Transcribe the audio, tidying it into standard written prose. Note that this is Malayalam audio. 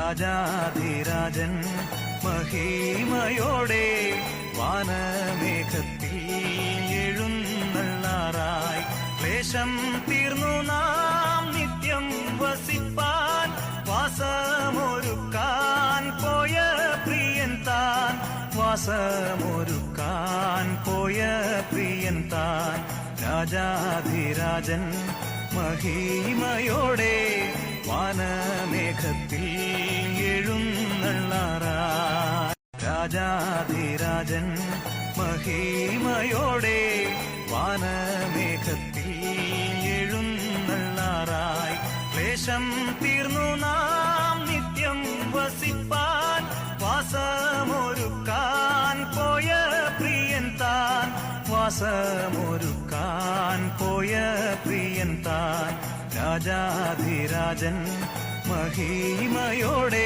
രാജാധിരാജൻ മഹിമയോടെ വാനമേഘത്തിൽ എഴുന്നള്ളാറായി. ക്ലേശം തീർന്നു നാം നിത്യം വസിപ്പാൻ വാസമൊരുക്കാൻ പോയ പ്രിയൻ താൻ. വാസമൊരുക്കാൻ പോയ പ്രിയൻ താൻ. രാജാധിരാജൻ മഹിമയോടെ വാനമേഘത്തിൽ എഴുന്നള്ളാറായി. രാജാധിരാജൻ മഹിമയോടെ വാനമേഘത്തിൽ എഴുന്നള്ളാറായി. ക്ലേശം തീർന്നു നാം നിത്യം വസിപ്പാൻ വാസമൊരുക്കാൻ പോയ പ്രിയൻ താൻ. വാസമൊരുക്കാൻ പോയ പ്രിയൻ താൻ. രാജാധിരാജൻ മഹിമയോടെ